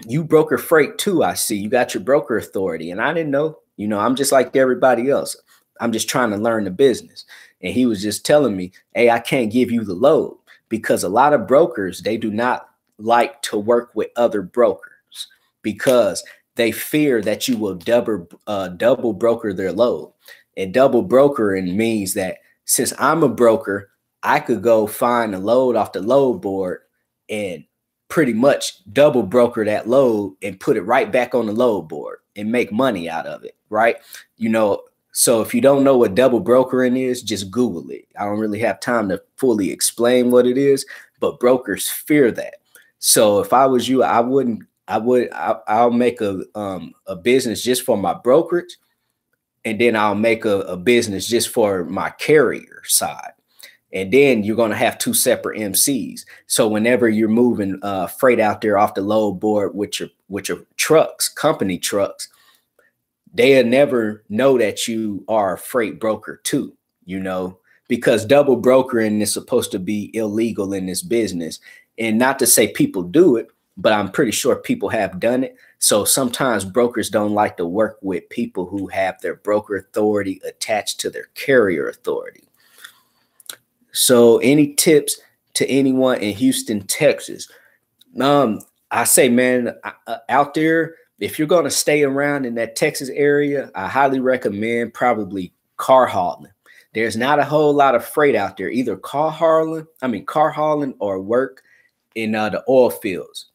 you broker freight too. I see you got your broker authority. And I didn't know, you know, I'm just like everybody else. I'm just trying to learn the business. And he was just telling me, hey, I can't give you the load because a lot of brokers, they do not like to work with other brokers because they fear that you will double broker their load. And double brokering means that since I'm a broker, I could go find a load off the load board and pretty much double broker that load and put it right back on the load board and make money out of it, right? You know, so if you don't know what double brokering is, just Google it. I don't really have time to fully explain what it is, but brokers fear that. So if I was you, I'll make a business just for my brokerage, and then I'll make a business just for my carrier side. And then you're going to have 2 separate MCs. So whenever you're moving freight out there off the load board with your trucks, company trucks, they'll never know that you are a freight broker too, you know, because double brokering is supposed to be illegal in this business. And not to say people do it, but I'm pretty sure people have done it. So sometimes brokers don't like to work with people who have their broker authority attached to their carrier authority. So any tips to anyone in Houston, Texas? I say, man, out there, if you're going to stay around in that Texas area, I highly recommend probably car hauling. There's not a whole lot of freight out there, either car hauling or work in the oil fields.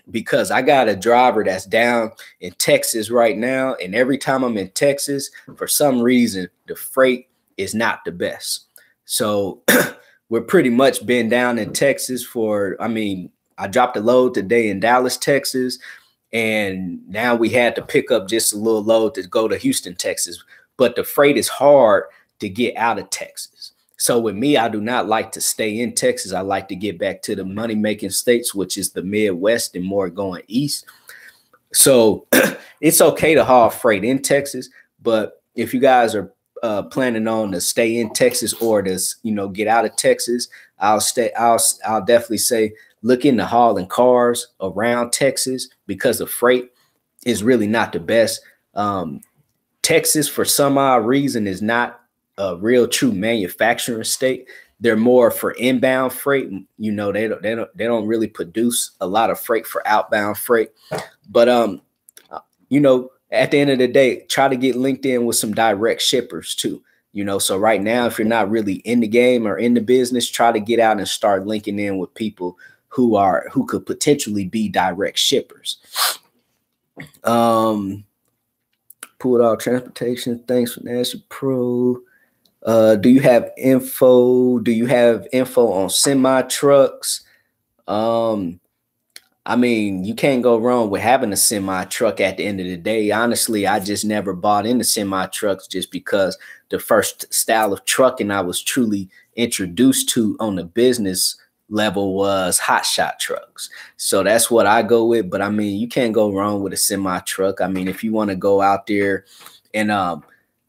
Because I got a driver that's down in Texas right now. And every time I'm in Texas, for some reason, the freight is not the best. So we're pretty much been down in Texas I dropped a load today in Dallas, Texas, and now we had to pick up just a little load to go to Houston, Texas. But the freight is hard to get out of Texas. So with me, I do not like to stay in Texas. I like to get back to the money-making states, which is the Midwest and more going east. So it's okay to haul freight in Texas, But if you guys are planning on to stay in Texas or to, get out of Texas, I'll definitely say look into hauling cars around Texas, because the freight is really not the best. Texas, for some odd reason, is not a real true manufacturing state. They're more for inbound freight. They don't really produce a lot of freight for outbound freight. But at the end of the day, try to get linked in with some direct shippers too. So right now, if you're not really in the game or in the business, try to get out and start linking in with people who could potentially be direct shippers. Pulled out transportation. Thanks for National Pro. Do you have info? On semi trucks? I mean, you can't go wrong with having a semi truck at the end of the day. Honestly, I just never bought into semi trucks just because the first style of trucking I was truly introduced to on the business level was hotshot trucks. So that's what I go with. But I mean, you can't go wrong with a semi truck. I mean, if you want to go out there and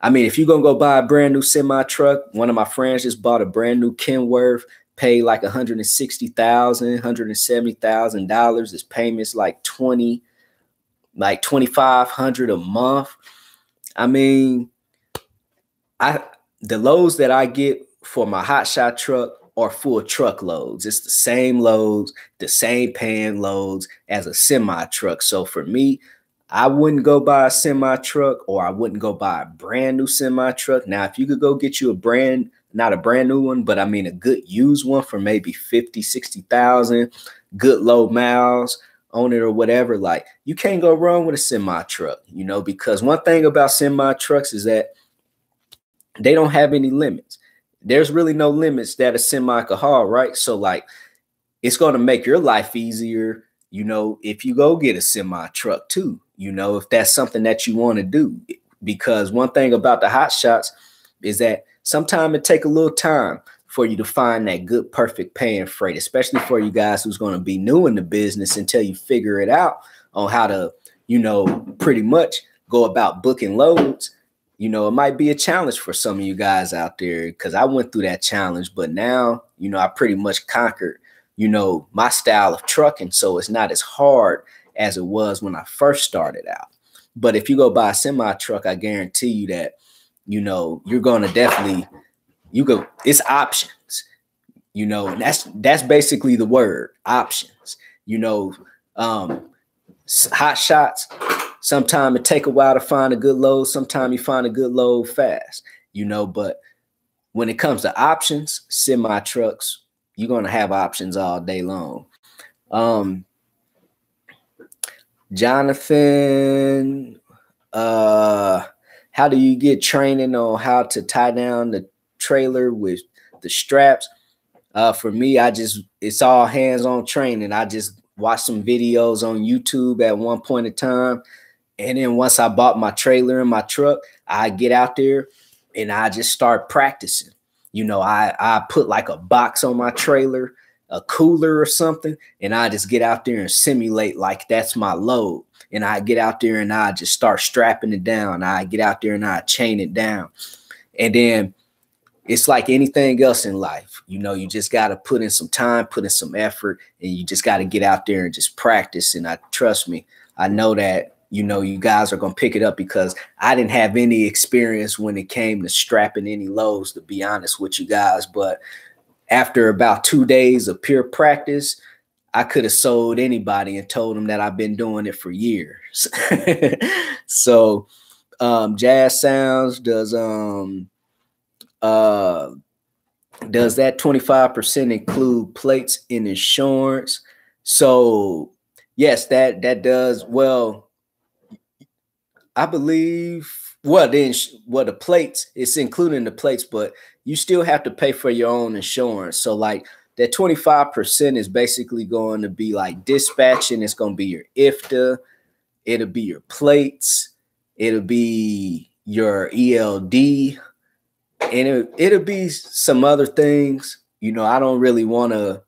if you're going to go buy a brand new semi truck, one of my friends just bought a brand new Kenworth, paid like $160,000, $170,000. His payments like $2,500 a month. I mean, the loads that I get for my hotshot truck are full truckloads. It's the same loads, the same paying loads as a semi truck. So for me, I wouldn't go buy a semi truck, or I wouldn't go buy a brand new semi truck. Now, if you could go get you not a brand new one, but I mean a good used one for maybe 50, 60,000, good low miles on it or whatever, like, you can't go wrong with a semi truck, because one thing about semi trucks is that they don't have any limits. There's really no limits that a semi could haul, right? So like, it's going to make your life easier, if you go get a semi truck too, if that's something that you want to do. Because one thing about the hot shots is that sometimes it take a little time for you to find that good, perfect paying freight, especially for you guys who's going to be new in the business until you figure it out on how to, pretty much go about booking loads. It might be a challenge for some of you guys out there, because I went through that challenge, but now, I pretty much conquered, my style of trucking. So it's not as hard as it was when I first started out. But if you go buy a semi truck, I guarantee you that, you're going to definitely, it's options, and that's basically the word, options. Hot shots, sometimes it take a while to find a good load. Sometimes you find a good load fast, but when it comes to options, semi trucks, you're going to have options all day long. Jonathan, how do you get training on how to tie down the trailer with the straps? For me, it's all hands-on training. I just watched some videos on YouTube at one point in time. And then once I bought my trailer and my truck, I get out there and I just start practicing. I put like a box on my trailer, a cooler or something, and I just get out there and simulate like that's my load. And I get out there and I just start strapping it down. I get out there and I chain it down. And then it's like anything else in life. You just got to put in some time, put in some effort, and you just got to get out there and just practice. And trust me, I know that, you guys are going to pick it up, because I didn't have any experience when it came to strapping any loads, to be honest with you guys. But after about 2 days of pure practice, I could have sold anybody and told them that I've been doing it for years. So Jazz Sounds, does that 25% include plates in insurance? So yes, that does. Well, I believe, the plates, it's including the plates, but you still have to pay for your own insurance. So like that 25% is basically going to be like dispatching. It's going to be your IFTA. It'll be your plates. It'll be your ELD. And it'll be some other things. I don't really want to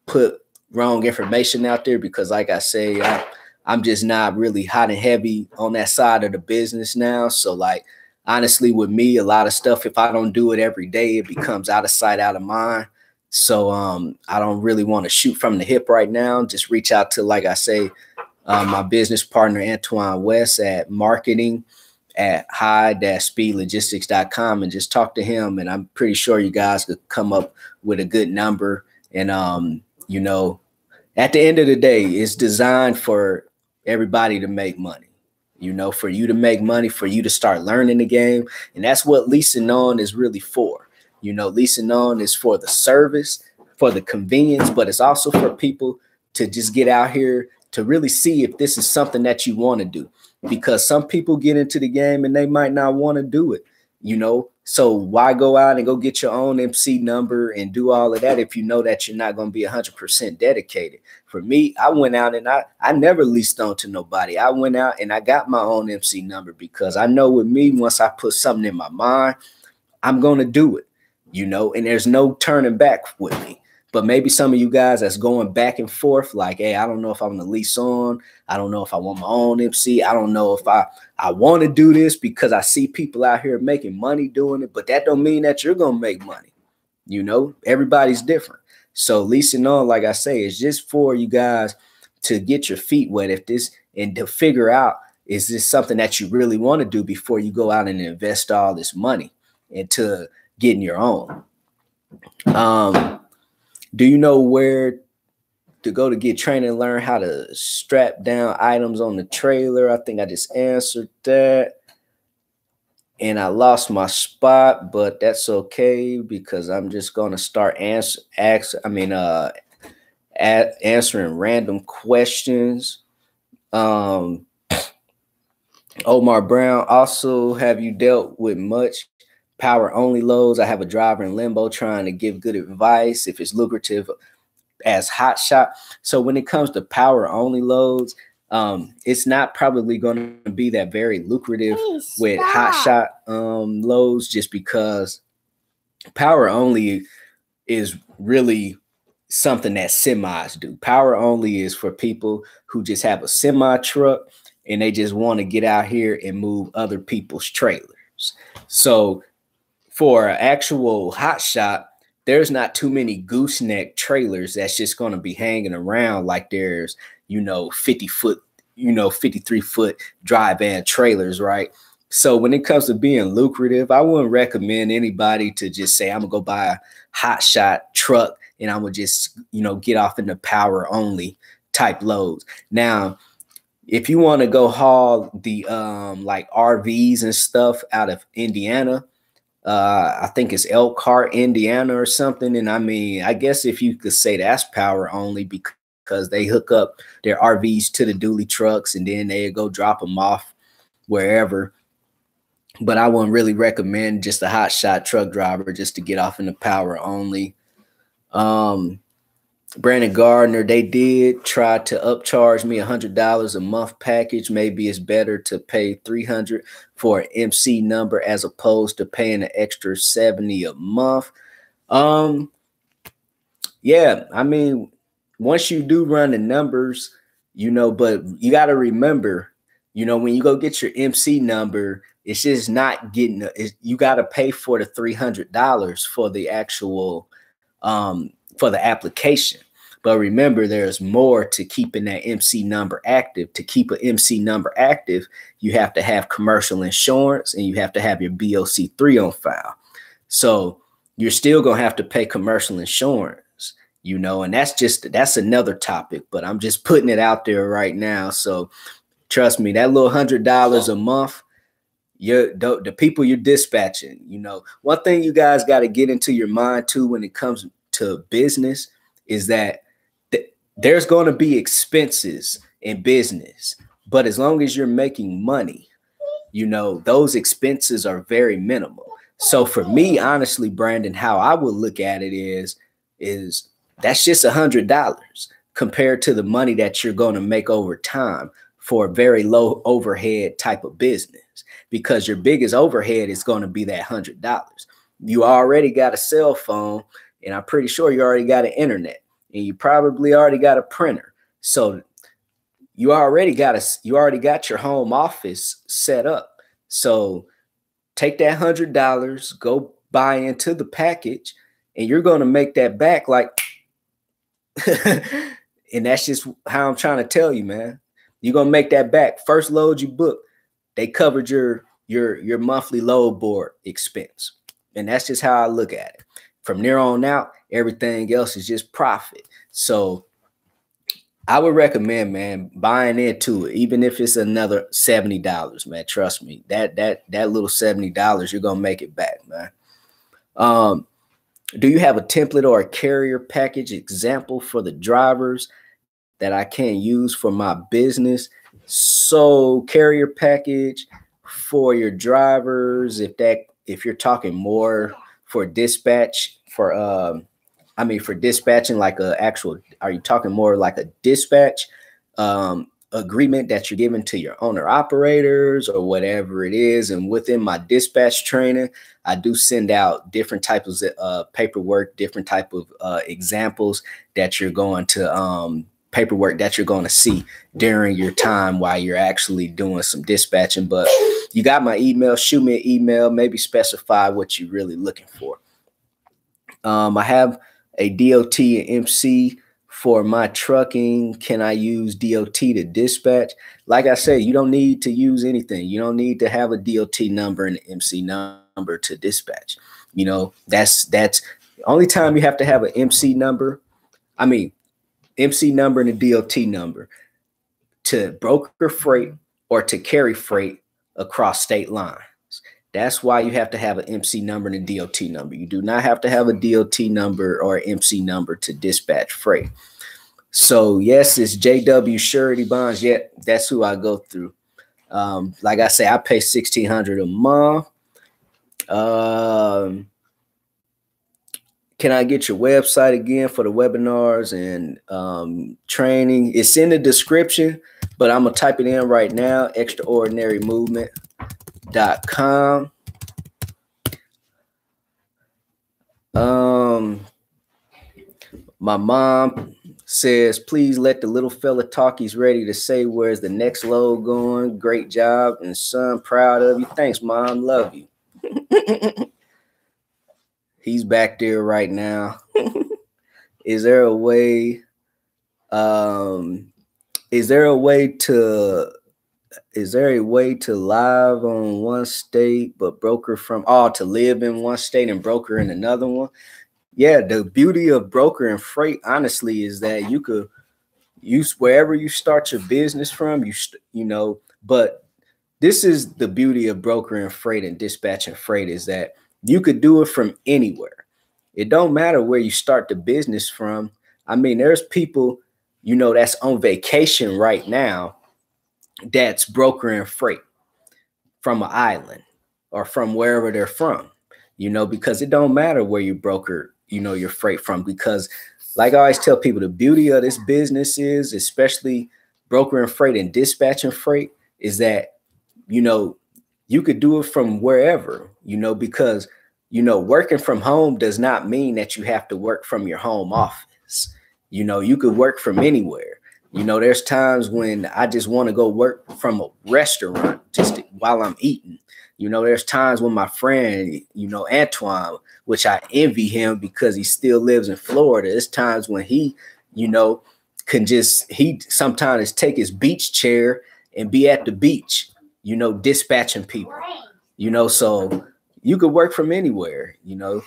put wrong information out there, because like I say, I'm just not really hot and heavy on that side of the business now. So like, honestly, with me, a lot of stuff, if I don't do it every day, it becomes out of sight, out of mind. So I don't really want to shoot from the hip right now. Just reach out to, like I say, my business partner, Antoine West, at marketing at high-speedlogistics.com, and just talk to him. And I'm pretty sure you guys could come up with a good number. And, you know, at the end of the day, it's designed for everybody to make money, you know, for you to make money, for you to start learning the game. And that's what leasing on is really for. You know, leasing on is for the service, for the convenience, but it's also for people to just get out here to really see if this is something that you want to do, because some people get into the game and they might not want to do it, you know. So why go out and go get your own MC number and do all of that if you know that you're not going to be 100% dedicated? For me, I went out and I never leased on to nobody. I went out and I got my own MC number because I know with me, once I put something in my mind, I'm going to do it, you know, and there's no turning back with me. But maybe some of you guys that's going back and forth, like, hey, I don't know if I'm going to lease on. I don't know if I want my own MC. I don't know if I want to do this because I see people out here making money doing it. But that don't mean that you're going to make money. You know, everybody's different. So leasing on, like I say, is just for you guys to get your feet wet if this, and to figure out, is this something that you really want to do before you go out and invest all this money into getting your own. Do you know where to go to get training and learn how to strap down items on the trailer? I think I just answered that. And I lost my spot, but that's okay because I'm just going to start answering random questions. Omar Brown, also, have you dealt with much power only loads? I have a driver in limbo trying to give good advice if it's lucrative as hot shot. So when it comes to power only loads, it's not probably going to be that very lucrative with hot shot loads, just because power only is really something that semis do. Power only is for people who just have a semi truck and they just want to get out here and move other people's trailers. So for an actual hot shot, there's not too many gooseneck trailers that's just going to be hanging around like there's, 50-foot, 53-foot dry van trailers, right? So when it comes to being lucrative, I wouldn't recommend anybody to just say, I'm going to go buy a hot shot truck and I'm going to just, get off into power only type loads. Now, if you want to go haul the like RVs and stuff out of Indiana, I think it's Elkhart, Indiana or something. And I mean, I guess if you could say that's power only because they hook up their RVs to the dually trucks and then they go drop them off wherever. But I wouldn't really recommend just a hot shot truck driver just to get off in the power only. Brandon Gardner, they did try to upcharge me $100 a month package. Maybe it's better to pay $300 for an MC number as opposed to paying an extra $70 a month. Yeah, I mean, once you do run the numbers, but you got to remember, when you go get your MC number, it's just not getting, you got to pay for the $300 for the actual, for the application. But remember, there's more to keeping that MC number active. To keep an MC number active, you have to have commercial insurance and you have to have your BOC3 on file. So you're still going to have to pay commercial insurance, and that's another topic, but I'm just putting it out there right now. So trust me, that little $100 a month, the people you're dispatching, one thing you guys got to get into your mind too when it comes to business is that there's going to be expenses in business, but as long as you're making money, those expenses are very minimal. So for me, honestly, Brandon, how I would look at it is that's just $100 compared to the money that you're going to make over time for a very low overhead type of business, because your biggest overhead is going to be that $100. You already got a cell phone, and I'm pretty sure you already got an internet. And you probably already got a printer. So you already got your home office set up. So take that $100, go buy into the package, and you're going to make that back like, and that's just how I'm trying to tell you, man. You're going to make that back. First load you book, they covered your monthly load board expense. And that's just how I look at it. From there on out, everything else is just profit. So I would recommend, man, buying into it, even if it's another $70, man. Trust me, that little $70, you're gonna make it back, man. Do you have a template or a carrier package example for the drivers that I can use for my business? So carrier package for your drivers, if you're talking more for dispatch, for dispatching, like a actual, are you talking more like a dispatch agreement that you're giving to your owner operators or whatever it is? And within my dispatch training, I do send out different types of paperwork, different type of examples that you're going to paperwork that you're going to see during your time while you're actually doing some dispatching. But you got my email, shoot me an email, maybe specify what you're really looking for. I have a DOT and MC for my trucking. Can I use DOT to dispatch? Like I said, you don't need to use anything. You don't need to have a DOT number and an MC number to dispatch. You know, that's the only time you have to have an MC number. MC number and a DOT number to broker freight or to carry freight across state lines. That's why you have to have an MC number and a DOT number. You do not have to have a DOT number or MC number to dispatch freight. So yes, it's JW Surety Bonds. Yeah, that's who I go through. Like I say, I pay $1,600 a month. Can I get your website again for the webinars and training? It's in the description, but I'm going to type it in right now, extraordinarymovement.com. My mom says, please let the little fella talk. He's ready to say, where's the next load going? Great job. And son, proud of you. Thanks, Mom. Love you. He's back there right now. Is there a way to live on one state but broker from to live in one state and broker in another one? Yeah, the beauty of broker and freight, honestly, is that you could use wherever you start your business from, but this is the beauty of broker and freight and dispatch and freight, is that you could do it from anywhere. It don't matter where you start the business from. I mean, there's people, that's on vacation right now that's brokering freight from an island or from wherever they're from, because it don't matter where you broker, your freight from, because like I always tell people, the beauty of this business is, especially brokering freight and dispatching freight, is that, you could do it from wherever, because, working from home does not mean that you have to work from your home office. You could work from anywhere. There's times when I just want to go work from a restaurant just while I'm eating. There's times when my friend, Antoine, which I envy him because he still lives in Florida. There's times when he, he sometimes take his beach chair and be at the beach, dispatching people, so you could work from anywhere, You're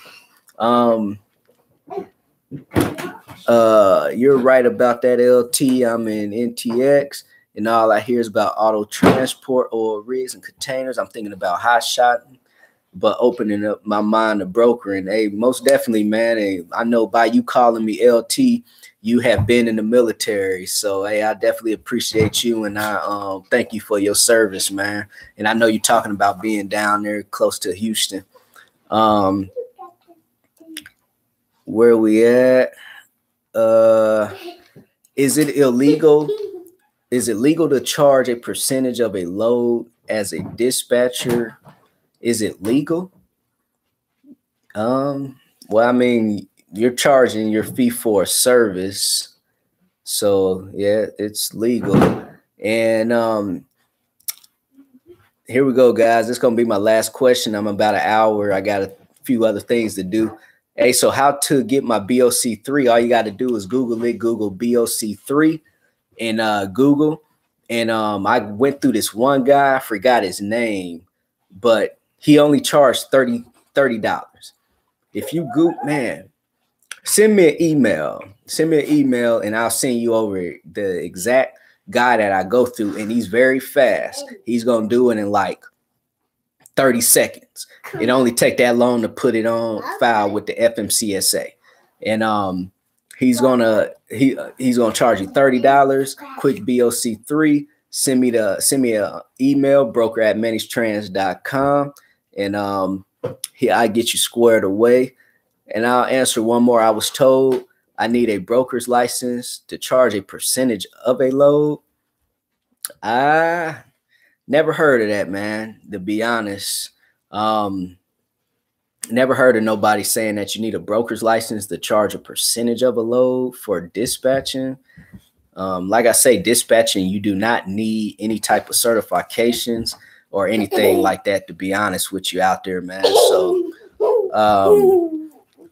right about that, LT. I'm in NTX, and all I hear is about auto transport, oil rigs, and containers. I'm thinking about hot shotting, but opening up my mind to brokering. Hey, most definitely, man. Hey, I know by you calling me LT, you have been in the military. So, hey, I definitely appreciate you, and I thank you for your service, man. And I know you're talking about being down there close to Houston. Where we at? Is it illegal? Is it legal to charge a percentage of a load as a dispatcher? Is it legal? Well, I mean, you're charging your fee for a service. So yeah, it's legal. And here we go, guys. This is gonna be my last question. I'm about an hour. I got a few other things to do. Hey, so how to get my BOC3? All you got to do is Google it. Google BOC3 in Google. And I went through this one guy. I forgot his name, but he only charged $30. If you Google, man, send me an email. Send me an email, and I'll send you over the exact guy that I go through. And he's very fast. He's gonna do it in like 30 seconds. It only take that long to put it on file with the FMCSA. And he's gonna charge you $30, quick BOC3. Send me an email, broker@manniestrans.com, and I get you squared away. And I'll answer one more. I was told I need a broker's license to charge a percentage of a load. I never heard of that, man, to be honest. Never heard of nobody saying that you need a broker's license to charge a percentage of a load for dispatching. Like I say, dispatching, you do not need any type of certifications or anything like that, to be honest with you out there, man. So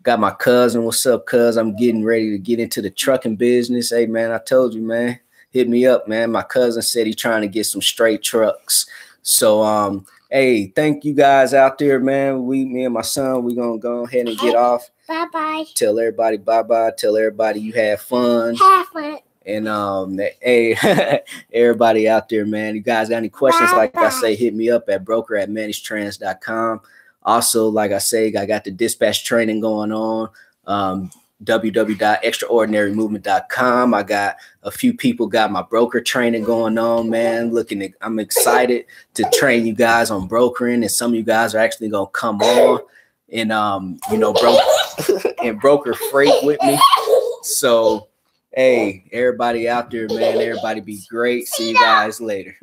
got my cousin. What's up, cuz? I'm getting ready to get into the trucking business. Hey, man, I told you, man. Hit me up, man. My cousin said he's trying to get some straight trucks. So, hey, thank you guys out there, man. Me and my son, we gonna go ahead and get off. Bye-bye. Tell everybody bye-bye. Tell everybody you had fun. Have fun. And hey, everybody out there, man. You guys got any questions? Bye-bye. Like I say, hit me up at broker@manniestrans.com. Also, like I say, I got the dispatch training going on. www.extraordinarymovement.com. I got a few people got my broker training going on, man. I'm excited to train you guys on brokering, and some of you guys are actually gonna come on and broker freight with me. So hey, everybody out there, man, everybody be great. See you guys later.